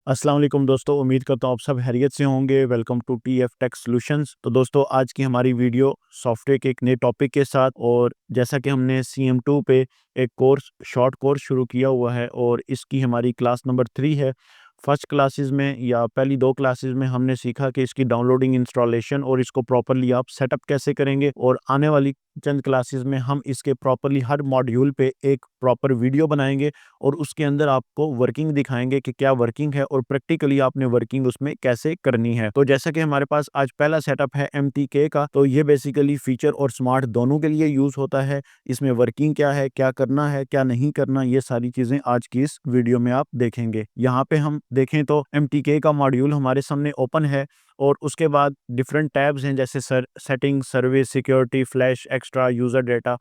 अस्सलाम वालेकुम दोस्तों, उम्मीद करता हूँ आप सब खैरियत से होंगे। Welcome to TF tech solutions. तो दोस्तों, आज की हमारी वीडियो सॉफ्टवेयर के एक नए टॉपिक के साथ, और जैसा कि हमने CM2 पे एक शॉर्ट कोर्स शुरू किया हुआ है और इसकी हमारी क्लास नंबर 3 है। फर्स्ट क्लासेस में या पहली 2 क्लासेस में हमने सीखा कि इसकी डाउनलोडिंग, इंस्टॉलेशन और इसको प्रॉपर्ली आप सेटअप कैसे करेंगे, और आने वाली चंद क्लासेस में हम इसके प्रॉपर्ली हर मॉड्यूल पे एक प्रॉपर वीडियो बनाएंगे और उसके अंदर आपको वर्किंग दिखाएंगे कि क्या वर्किंग है और प्रैक्टिकली आपने वर्किंग उसमें कैसे करनी है। तो जैसा कि हमारे पास आज पहला सेटअप है MTK का, तो ये बेसिकली फीचर और स्मार्ट दोनों के लिए यूज होता है। इसमें वर्किंग क्या है, क्या करना है, क्या नहीं करना, ये सारी चीजें आज की इस वीडियो में आप देखेंगे। यहाँ पे हम देखें तो MTK का मॉड्यूल हमारे सामने ओपन है और उसके बाद डिफरेंट टैब्स हैं, जैसे setting, service, security, flash, extra, user data.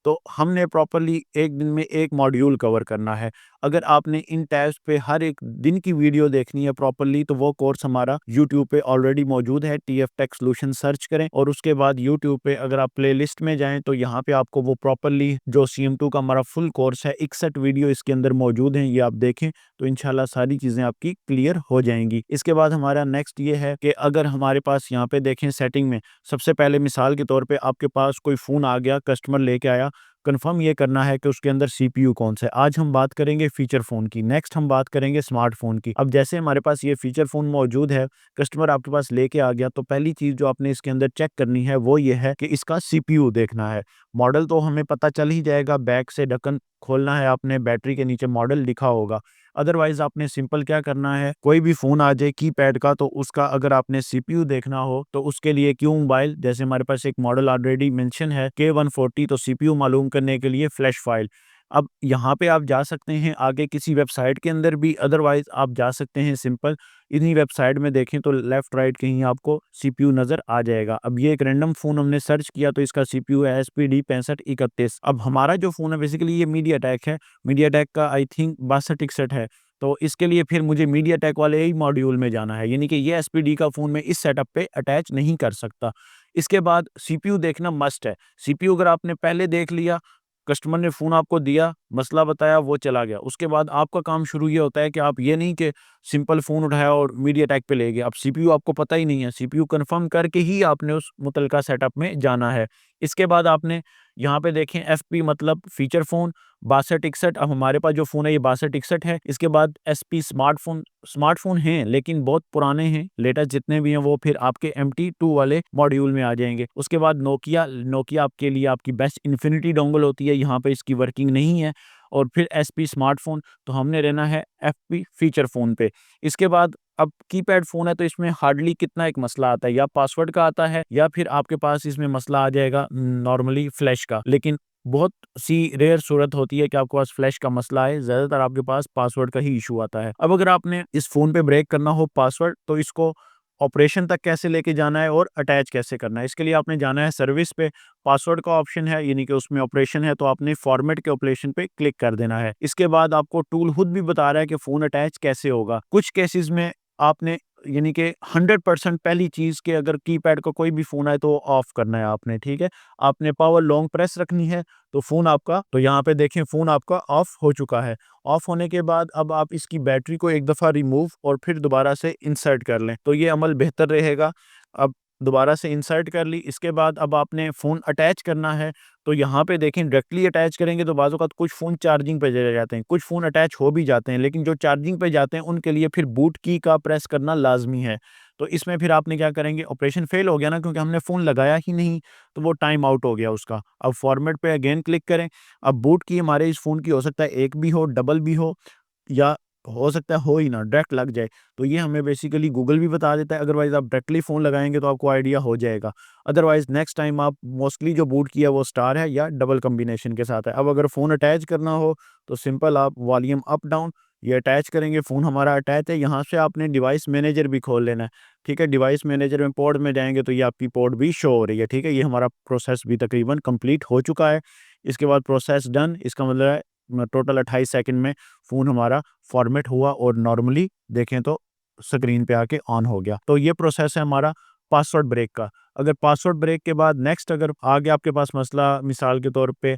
तो हमने प्रॉपर्ली एक दिन में एक मॉड्यूल कवर करना है। अगर आपने इन टैब्स पे हर एक दिन की वीडियो देखनी है प्रॉपर्ली, तो वो कोर्स हमारा यूट्यूब पे ऑलरेडी मौजूद है। TF टेक सॉल्यूशन सर्च करें और उसके बाद यूट्यूब पे अगर आप प्लेलिस्ट में जाएं तो यहाँ पे आपको वो प्रॉपर्ली जो CM2 का हमारा फुल कोर्स है, 61 वीडियो इसके अंदर मौजूद हैं, ये आप देखें तो इंशाल्लाह सारी चीजें आपकी क्लियर हो जाएंगी। इसके बाद हमारा नेक्स्ट ये है कि अगर हमारे पास यहाँ पे देखें सेटिंग में, सबसे पहले मिसाल के तौर पे आपके पास कोई फोन आ गया, कस्टमर लेके आया, कंफर्म ये करना है कि उसके अंदर CPU कौन सा है। आज हम बात करेंगे फीचर फ़ोन की, नेक्स्ट हम बात करेंगे स्मार्टफ़ोन की। अब जैसे हमारे पास ये फीचर फ़ोन मौजूद है, कस्टमर आपके पास लेके आ गया, तो पहली चीज़ जो आपने इसके अंदर चेक करनी है वो ये है कि इसका CPU देखना है। मॉडल तो हमें पता चल ही जाएगा, बैक से ढक्कन खोलना है आपने, बैटरी के नीचे मॉडल लिखा होगा। अदरवाइज़ आपने सिंपल क्या करना है, कोई भी फ़ोन आ जाए कीपैड का, तो उसका अगर आपने CPU देखना हो तो उसके लिए क्यू मोबाइल, जैसे हमारे पास एक मॉडल ऑलरेडी मेंशन है K140, तो CPU मालूम करने के लिए फ्लैश फाइल। अब यहाँ पे आप जा सकते हैं आगे किसी वेबसाइट के अंदर भी, अदरवाइज़ आप जा सकते हैं सिंपल इन्हीं वेबसाइट में, देखें तो लेफ्ट राइट कहीं आपको CPU नज़र आ जाएगा। अब ये एक रैंडम फ़ोन हमने सर्च किया तो इसका CPU है SPD 6531। अब हमारा जो फ़ोन है बेसिकली ये मीडियाटेक है, मीडियाटेक का आई थिंक 6261 है। तो इसके लिए फिर मुझे मीडियाटेक वाले ही मॉड्यूल में जाना है, यानी कि ये SPD का फ़ोन मैं इस सेटअप पे अटैच नहीं कर सकता। इसके बाद CPU देखना मस्ट है। CPU अगर आपने पहले देख लिया, कस्टमर ने फ़ोन आपको दिया, मसला बताया, वो चला गया। उसके बाद आपका काम शुरू ये होता है कि आप ये नहीं कि सिंपल फ़ोन उठाया और मीडियाटेक पे ले गए। अब CPU आपको पता ही नहीं है, CPU कन्फर्म करके ही आपने उस मुतलका सेटअप में जाना है। इसके बाद आपने यहाँ पे देखें FP मतलब फीचर फ़ोन 6261। अब हमारे पास जो फ़ोन है ये 6261 है। इसके बाद SP स्मार्टफ़ोन हैं लेकिन बहुत पुराने हैं, लेटेस्ट जितने भी हैं वो फिर आपके MT2 वाले मॉड्यूल में आ जाएँगे। उसके बाद नोकिया आपके लिए आपकी बेस्ट इन्फिनिटी डोंगल होती है, यहाँ पे इसकी वर्किंग नहीं है। और फिर SP स्मार्टफ़ोन, तो हमने रहना है FP फीचर फ़ोन पे। इसके बाद अब कीपैड फ़ोन है तो इसमें हार्डली कितना एक मसला आता है, या पासवर्ड का आता है या फिर आपके पास इसमें मसला आ जाएगा नॉर्मली फ्लैश का। लेकिन बहुत सी रेयर सूरत होती है कि आपके पास फ्लैश का मसला है, ज़्यादातर आपके पास पासवर्ड का ही इशू आता है। अब अगर आपने इस फ़ोन पे ब्रेक करना हो पासवर्ड, तो इसको ऑपरेशन तक कैसे लेके जाना है और अटैच कैसे करना है, इसके लिए आपने जाना है सर्विस पे। पासवर्ड का ऑप्शन है, यानी कि उसमें ऑपरेशन है, तो आपने फॉर्मेट के ऑपरेशन पे क्लिक कर देना है। इसके बाद आपको टूल खुद भी बता रहा है कि फ़ोन अटैच कैसे होगा। कुछ केसेस में आपने, यानी कि 100% पहली चीज़ कि अगर कीपैड का कोई भी फ़ोन आए तो ऑफ करना है आपने, ठीक है? आपने पावर लॉन्ग प्रेस रखनी है, तो फ़ोन आपका, तो यहाँ पे देखें फ़ोन आपका ऑफ हो चुका है। ऑफ होने के बाद अब आप इसकी बैटरी को एक दफ़ा रिमूव और फिर दोबारा से इंसर्ट कर लें, तो ये अमल बेहतर रहेगा। अब दोबारा से इंसर्ट कर ली, इसके बाद अब आपने फ़ोन अटैच करना है, तो यहाँ पे देखें डायरेक्टली अटैच करेंगे तो बाज़ औक़ात कुछ फ़ोन चार्जिंग पे चले जाते हैं, कुछ फ़ोन अटैच हो भी जाते हैं, लेकिन जो चार्जिंग पे जाते हैं उनके लिए फिर बूट की का प्रेस करना लाज़मी है। तो इसमें फिर आपने क्या करेंगे, ऑपरेशन फ़ेल हो गया ना, क्योंकि हमने फ़ोन लगाया ही नहीं, तो वो टाइम आउट हो गया उसका। अब फॉर्मेट पे अगेन क्लिक करें। अब बूट की हमारे इस फ़ोन की हो सकता है एक भी हो, डबल भी या हो सकता है हो ही ना, डायरेक्ट लग जाए। तो ये हमें बेसिकली गूगल भी बता देता है, अदरवाइज़ आप डायरेक्टली फ़ोन लगाएँगे तो आपको आइडिया हो जाएगा। अदरवाइज़ नेक्स्ट टाइम आप मोस्टली जो बूट किया वो स्टार है या डबल कॉम्बिनेशन के साथ है। अब अगर फ़ोन अटैच करना हो तो सिंपल आप वॉल्यूम अप डाउन ये अटैच करेंगे, फ़ोन हमारा अटैच है। यहाँ से आपने डिवाइस मैनेजर भी खोल लेना है, ठीक है? डिवाइस मैनेजर में पोर्ट में जाएँगे तो ये आपकी पोर्ट भी शो हो रही है, ठीक है? ये हमारा प्रोसेस भी तकरीबन कंप्लीट हो चुका है। इसके बाद प्रोसेस डन, इसका मतलब है टोटल 28 सेकंड में फ़ोन हमारा फॉर्मेट हुआ और नॉर्मली देखें तो स्क्रीन पे आके ऑन हो गया। तो ये प्रोसेस है हमारा पासवर्ड ब्रेक का। अगर पासवर्ड ब्रेक के बाद नेक्स्ट अगर आगे आपके पास मसला मिसाल के तौर पे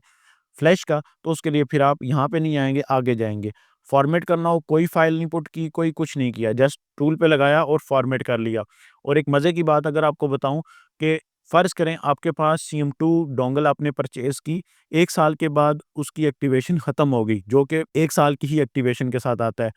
फ्लैश का, तो उसके लिए फिर आप यहाँ पे नहीं आएँगे, आगे जाएँगे। फॉर्मेट करना हो, कोई फाइल नहीं पुट की, कोई कुछ नहीं किया, जस्ट टूल पे लगाया और फॉर्मेट कर लिया। और एक मज़े की बात अगर आपको बताऊँ कि फ़र्ज़ करें आपके पास CM2 डोंगल आपने परचेज़ की, 1 साल के बाद उसकी एक्टिवेशन ख़त्म हो गई, जो कि 1 साल की ही एक्टिवेशन के साथ आता है।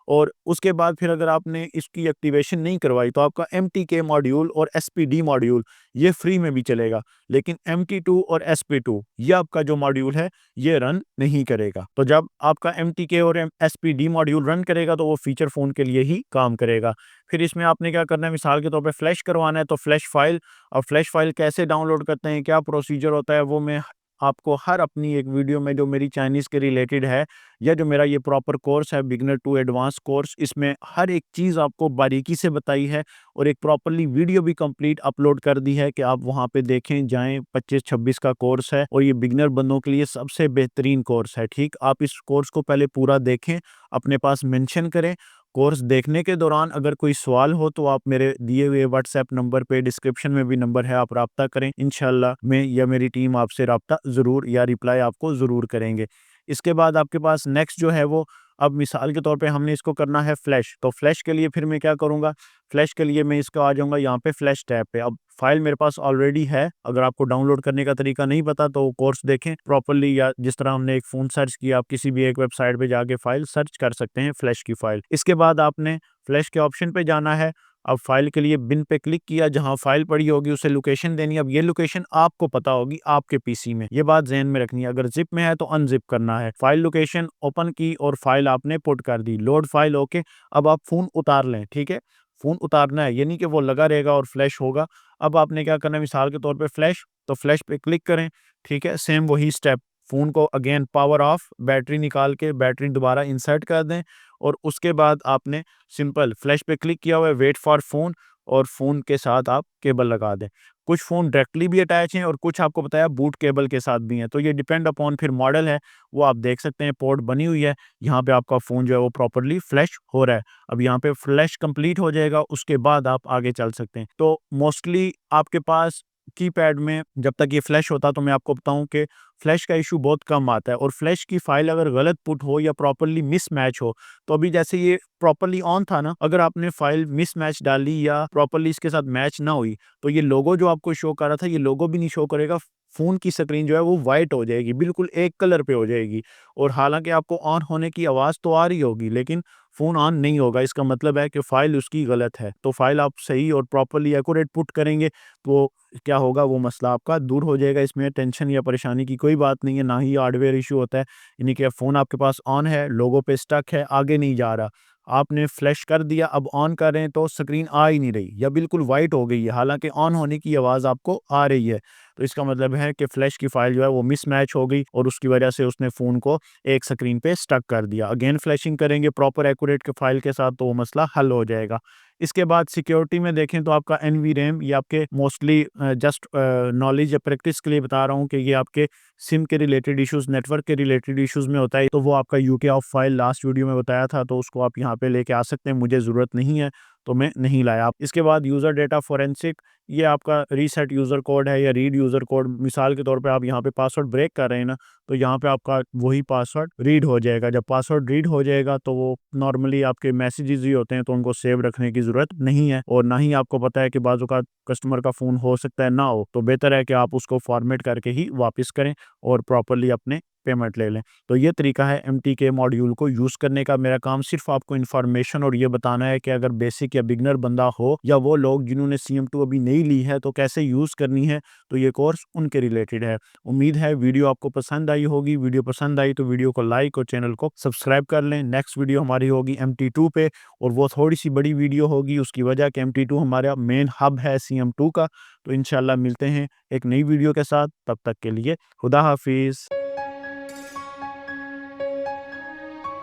और उसके बाद फिर अगर आपने इसकी एक्टिवेशन नहीं करवाई तो आपका MTK मॉड्यूल और SPD मॉड्यूल ये फ्री में भी चलेगा। लेकिन MT2 और SP2 ये आपका जो मॉड्यूल है ये रन नहीं करेगा। तो जब आपका MTK और SPD मॉड्यूल रन करेगा तो वो फीचर फ़ोन के लिए ही काम करेगा। फिर इसमें आपने क्या करना है, मिसाल के तौर पे फ्लैश करवाना है तो फ्लैश फ़ाइल, अब फ्लैश फ़ाइल कैसे डाउनलोड करते हैं, क्या प्रोसीजर होता है, वो मैं आपको हर अपनी एक वीडियो में जो मेरी चाइनीज़ के रिलेटेड है या जो मेरा ये प्रॉपर कोर्स है बिगिनर टू एडवांस कोर्स, इसमें हर एक चीज़ आपको बारीकी से बताई है और एक प्रॉपरली वीडियो भी कंप्लीट अपलोड कर दी है कि आप वहाँ पे देखें जाएँ। 25-26 का कोर्स है और ये बिगिनर बंदों के लिए सबसे बेहतरीन कोर्स है, ठीक? आप इस कोर्स को पहले पूरा देखें, अपने पास मेंशन करें। कोर्स देखने के दौरान अगर कोई सवाल हो तो आप मेरे दिए हुए व्हाट्सएप नंबर पे, डिस्क्रिप्शन में भी नंबर है, आप राब्ता करें। इंशाल्लाह मैं या मेरी टीम आपसे राब्ता ज़रूर या रिप्लाई आपको ज़रूर करेंगे। इसके बाद आपके पास नेक्स्ट जो है वो, अब मिसाल के तौर पे हमने इसको करना है फ्लैश, तो फ्लैश के लिए फिर मैं क्या करूँगा, फ्लैश के लिए मैं इसको आ जाऊँगा यहाँ पे फ्लैश टैब पे। अब फाइल मेरे पास ऑलरेडी है, अगर आपको डाउनलोड करने का तरीका नहीं पता तो कोर्स देखें प्रॉपर्ली, या जिस तरह हमने एक फ़ोन सर्च किया, आप किसी भी एक वेबसाइट पे जाके फाइल सर्च कर सकते हैं फ्लैश की फाइल। इसके बाद आपने फ्लैश के ऑप्शन पे जाना है। अब फाइल के लिए बिन पे क्लिक किया, जहाँ फाइल पड़ी होगी उसे लोकेशन देनी है। अब ये लोकेशन आपको पता होगी आपके पीसी में, ये बात ज़हन में रखनी है। अगर ज़िप में है तो अनज़िप करना है। फाइल लोकेशन ओपन की और फाइल आपने पुट कर दी, लोड फाइल ओके। अब आप फ़ोन उतार लें, ठीक है? फ़ोन उतारना है, ये नहीं कि वो लगा रहेगा और फ्लैश होगा। अब आपने क्या करना है, मिसाल के तौर पे फ्लैश, तो फ्लैश पे क्लिक करें, ठीक है? सेम वही स्टेप, फ़ोन को अगेन पावर ऑफ, बैटरी निकाल के बैटरी दोबारा इंसर्ट कर दें और उसके बाद आपने सिंपल फ्लैश पे क्लिक किया हुआ है, वेट फॉर फ़ोन, और फ़ोन के साथ आप केबल लगा दें। कुछ फ़ोन डायरेक्टली भी अटैच हैं और कुछ आपको बताया बूट केबल के साथ भी हैं, तो ये डिपेंड अपॉन फिर मॉडल है, वो आप देख सकते हैं पोर्ट बनी हुई है, यहाँ पे आपका फ़ोन जो है वो प्रॉपर्ली फ्लैश हो रहा है। अब यहाँ पे फ्लैश कंप्लीट हो जाएगा, उसके बाद आप आगे चल सकते हैं। तो मोस्टली आपके पास कीपैड में जब तक ये फ्लैश होता, तो मैं आपको बताऊँ कि फ्लैश का इश्यू बहुत कम आता है, और फ्लैश की फाइल अगर गलत पुट हो या प्रॉपर्ली मिसमैच हो, तो अभी जैसे ये प्रॉपर्ली ऑन था ना, अगर आपने फाइल मिसमैच डाली या प्रॉपर्ली इसके साथ मैच ना हुई, तो ये लोगो जो आपको शो कर रहा था, ये लोगो भी नहीं शो करेगा। फ़ोन की स्क्रीन जो है वो व्हाइट हो जाएगी, बिल्कुल एक कलर पे हो जाएगी, और हालाँकि आपको ऑन होने की आवाज़ तो आ रही होगी, लेकिन फ़ोन ऑन नहीं होगा। इसका मतलब है कि फाइल उसकी गलत है। तो फाइल आप सही और प्रॉपर्ली एक्यूरेट पुट करेंगे, तो क्या होगा, वो मसला आपका दूर हो जाएगा। इसमें टेंशन या परेशानी की कोई बात नहीं है, ना ही हार्डवेयर इश्यू होता है। यानी कि फ़ोन आपके पास ऑन है, लोगो पे स्टक है, आगे नहीं जा रहा। आपने फ्लैश कर दिया, अब ऑन कर रहे हैं तो स्क्रीन आ ही नहीं रही या बिल्कुल व्हाइट हो गई है, हालाँकि ऑन होने की आवाज़ आपको आ रही है। तो इसका मतलब है कि फ्लैश की फाइल जो है वो मिसमैच हो गई और उसकी वजह से उसने फ़ोन को एक स्क्रीन पे स्टक कर दिया। अगेन फ्लैशिंग करेंगे प्रॉपर एक्यूरेट के फाइल के साथ, तो वो मसला हल हो जाएगा। इसके बाद सिक्योरिटी में देखें तो आपका NVRAM, ये आपके मोस्टली जस्ट नॉलेज या प्रैक्टिस के लिए बता रहा हूँ कि ये आपके सिम के रिलेटेड इश्यूज़, नेटवर्क के रिलेटेड इश्यूज़ में होता है। तो वो आपका UK of file last video में बताया था, तो उसको आप यहाँ पे लेके आ सकते हैं। मुझे ज़रूरत नहीं है, तो मैं नहीं लाया। इसके बाद यूज़र डेटा फोरेंसिक, ये आपका रीसेट यूज़र कोड है या रीड यूज़र कोड। मिसाल के तौर पे आप यहाँ पे पासवर्ड ब्रेक कर रहे हैं ना, तो यहाँ पे आपका वही पासवर्ड रीड हो जाएगा। जब पासवर्ड रीड हो जाएगा तो वो नॉर्मली आपके मैसेजेस ही होते हैं, तो उनको सेव रखने की ज़रूरत नहीं है, और ना ही आपको पता है कि बाज़ औक़ात कस्टमर का फ़ोन हो सकता है ना हो, तो बेहतर है कि आप उसको फ़ॉर्मेट करके ही वापस करें और प्रॉपर्ली अपने पेमेंट ले लें। तो ये तरीका है MTK मॉड्यूल को यूज़ करने का। मेरा काम सिर्फ़ आपको इन्फॉर्मेशन और ये बताना है कि अगर बेसिक या बिगिनर बंदा हो या वो लोग जिन्होंने CM2 अभी नहीं ली है, तो कैसे यूज़ करनी है, तो ये कोर्स उनके रिलेटेड है। उम्मीद है वीडियो आपको पसंद आई होगी। वीडियो पसंद आई तो वीडियो को लाइक और चैनल को सब्सक्राइब कर लें। नेक्स्ट वीडियो हमारी होगी MT2 पे, और वो थोड़ी-सी बड़ी वीडियो होगी, उसकी वजह कि MT2 हमारा मेन हब है CM2 का। तो इंशाल्लाह मिलते हैं एक नई वीडियो के साथ, तब तक के लिए खुदा हाफ़िज़।